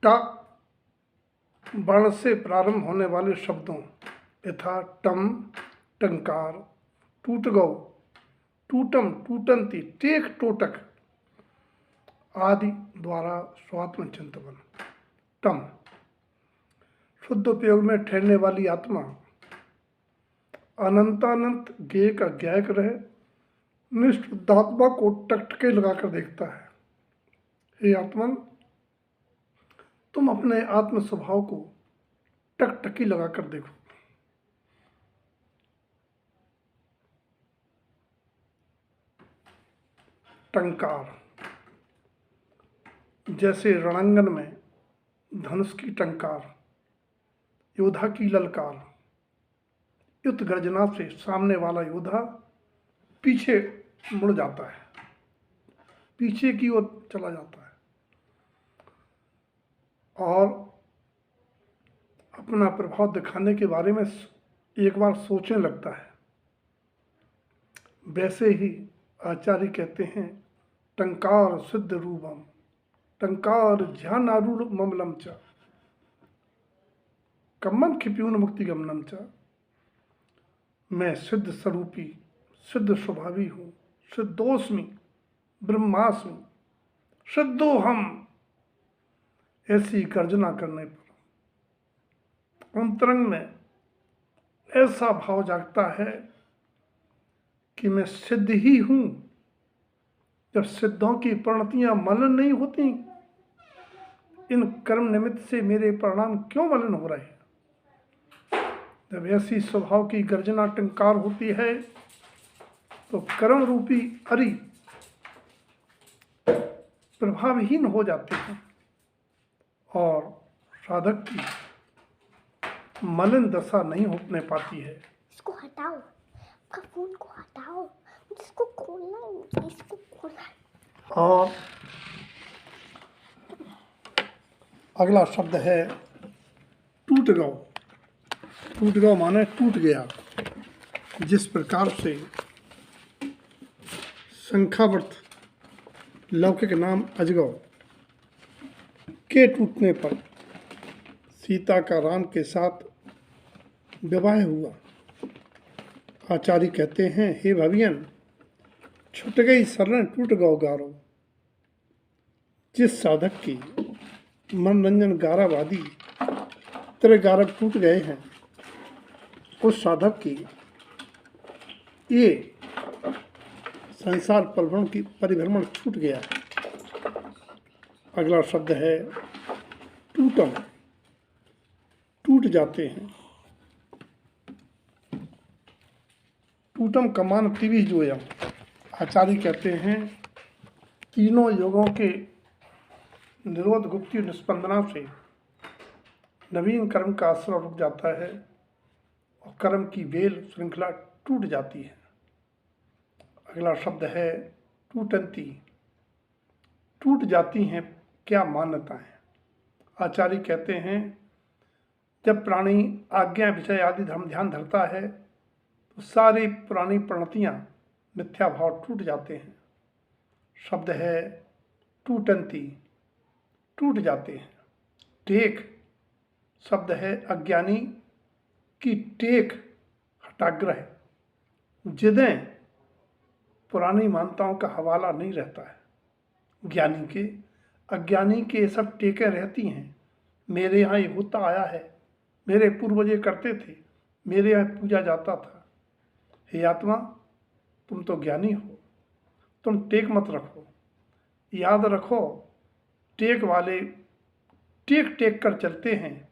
ट वर्ण से प्रारंभ होने वाले शब्दों यथा टम, टंकार, टूटगौ, टूटम, टूटंती, टेक, टोटक आदि द्वारा स्वात्म चिंतन। टम शुद्ध उपयोग में ठहरने वाली आत्मा अनंतानंत ज्ञेय का ज्ञायक रहे, निष्ठुद्धात्मा को टकटके लगाकर देखता है। हे आत्मन, तुम अपने आत्म स्वभाव को टकटकी लगाकर देखो। टंकार जैसे रणांगन में धनुष की टंकार, योद्धा की ललकार, युद्ध गर्जना से सामने वाला योद्धा पीछे मुड़ जाता है, पीछे की ओर चला जाता है और अपना प्रभाव दिखाने के बारे में एक बार सोचने लगता है। वैसे ही आचार्य कहते हैं टंकार सिद्ध रूपम, टंकार ध्यानारूढ़ ममलम च, कम्मम क्षिप्यून मुक्ति गमनम च। मैं सिद्ध स्वरूपी, सिद्ध स्वभावी हूँ, सिद्धोस्मि, ब्रह्मास्मि, सिद्धोहम, ऐसी गर्जना करने पर अंतरंग में ऐसा भाव जागता है कि मैं सिद्ध ही हूँ। जब सिद्धों की परिणतियां मलिन नहीं होती, इन कर्म निमित्त से मेरे परिणाम क्यों मलिन हो रहे हैं? जब ऐसी स्वभाव की गर्जना टंकार होती है तो कर्म रूपी अरि प्रभावहीन हो जाते हैं और साधक की मलिन दशा नहीं होने पाती है। इसको हटाओ, आपका फोन को हटाओ, इसको खोलना है, मुझे इसको खोलना है। और अगला शब्द है टूटगौ। टूटगौ माने टूट गया। जिस प्रकार से शंखावर्त लौकिक नाम अजगौ के टूटने पर सीता का राम के साथ विवाह हुआ, आचार्य कहते हैं हे भवियन, छूट गई शरण टूट गौ गारो। जिस साधक की मनोरंजन गारावादी त्रिगारक टूट गए हैं, उस साधक की ये संसार परिभ्रमण छूट गया है। अगला शब्द है टूटम, टूट जाते हैं। टूटम कमान त्रिविजोयम। आचार्य कहते हैं तीनों योगों के निरोध गुप्ति निस्पंदना से नवीन कर्म का आश्रय रुक जाता है और कर्म की बेल श्रृंखला टूट जाती है। अगला शब्द है टूटंती, टूट जाती हैं क्या मान्यताएं। आचार्य कहते हैं जब प्राणी आज्ञा विषय आदि धर्म ध्यान धरता है तो सारी पुरानी प्रणतियाँ मिथ्या भाव टूट जाते हैं। शब्द है टूटंती, टूट जाते हैं। टेक शब्द है अज्ञानी की टेक, हटाग्रह, जिदें पुरानी मान्यताओं का हवाला नहीं रहता है। ज्ञानी के अज्ञानी के सब टेकें रहती हैं। मेरे यहाँ ये होता आया है, मेरे पूर्वज ये करते थे, मेरे यहाँ पूजा जाता था। हे आत्मा, तुम तो ज्ञानी हो, तुम टेक मत रखो। याद रखो, टेक वाले टेक टेक कर चलते हैं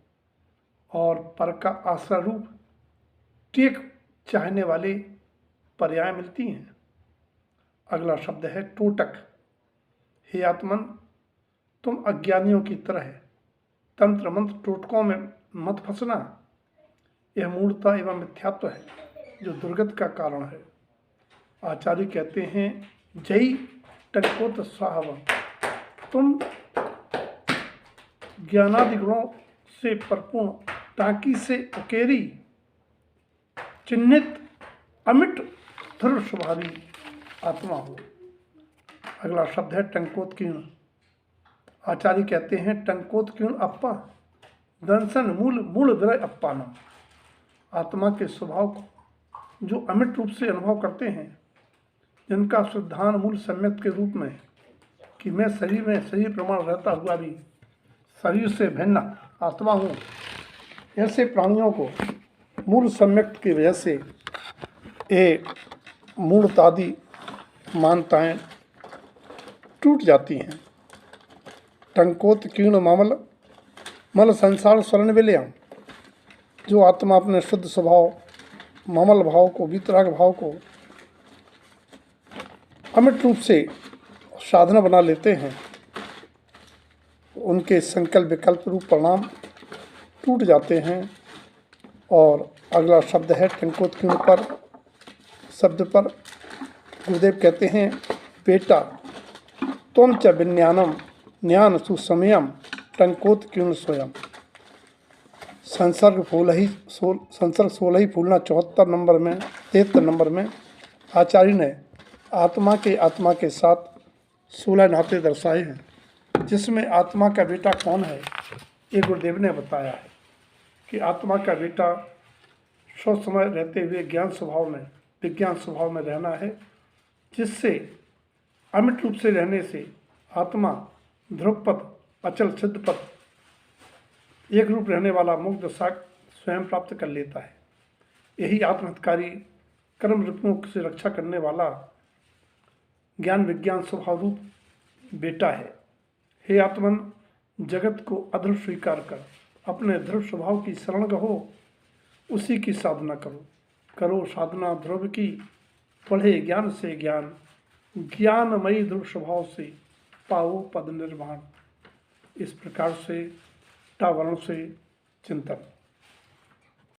और पर का आश्रय रूप टेक चाहने वाले पर्याय मिलती हैं। अगला शब्द है टोटक। हे आत्मन, तुम अज्ञानियों की तरह तंत्र मंत्र टोटकों में मत फंसना। यह मूर्खता एवं मिथ्यात्व है जो दुर्गत का कारण है। आचार्य कहते हैं जय टंकोत साहब, तुम ज्ञानादि गुणों से परिपूर्ण टांकी से उकेरी चिन्हित अमिट ध्रुव स्वभावी आत्मा हो। अगला शब्द है टंकोत्कीर्ण। आचार्य कहते हैं टंकोत क्यों अप्पा दंसन मूल मूल विरय अप्पानम। आत्मा के स्वभाव को जो अमिट रूप से अनुभव करते हैं, जिनका शुद्धान मूल सम्यक के रूप में कि मैं शरीर में शरीर प्रमाण रहता हुआ भी शरीर से भिन्न आत्मा हूँ, ऐसे प्राणियों को मूल सम्यक की वजह से ये मूलतादि मान्यताएं टूट जाती हैं। टंकोत कीर्ण मामल मल संसार स्वर्ण विलयम। जो आत्मा अपने शुद्ध स्वभाव ममल भाव को, वितराग भाव को अमिट रूप से साधना बना लेते हैं, उनके संकल्प विकल्प रूप परिणाम टूट जाते हैं। और अगला शब्द है टंकोत कीर्ण पर शब्द पर गुरुदेव कहते हैं बेटा त्वं च विज्ञानम ज्ञान सुसमयम टंकोत कीर्ण स्वयं। संसर्ग 16 ही फूलना 74 नंबर में 73 नंबर में आचार्य ने आत्मा के साथ 16 नाते दर्शाए हैं, जिसमें आत्मा का बेटा कौन है ये गुरुदेव ने बताया है कि आत्मा का बेटा सब समय रहते हुए विज्ञान स्वभाव में रहना है, जिससे अमिट रूप से रहने से आत्मा ध्रुवपद अचल सिद्धपद एक रूप रहने वाला मुक्त दशा स्वयं प्राप्त कर लेता है। यही आत्महितकारी कर्म रूपों से रक्षा करने वाला ज्ञान विज्ञान स्वभाव रूप बेटा है। हे आत्मन, जगत को अदृढ़ स्वीकार कर अपने दृढ़ स्वभाव की शरण कहो, उसी की साधना करो साधना ध्रुव की, पढ़े ज्ञान से ज्ञान, ज्ञानमयी दृढ़ स्वभाव से पाओ पद निर्वाण। इस प्रकार से टावरण से चिंतन।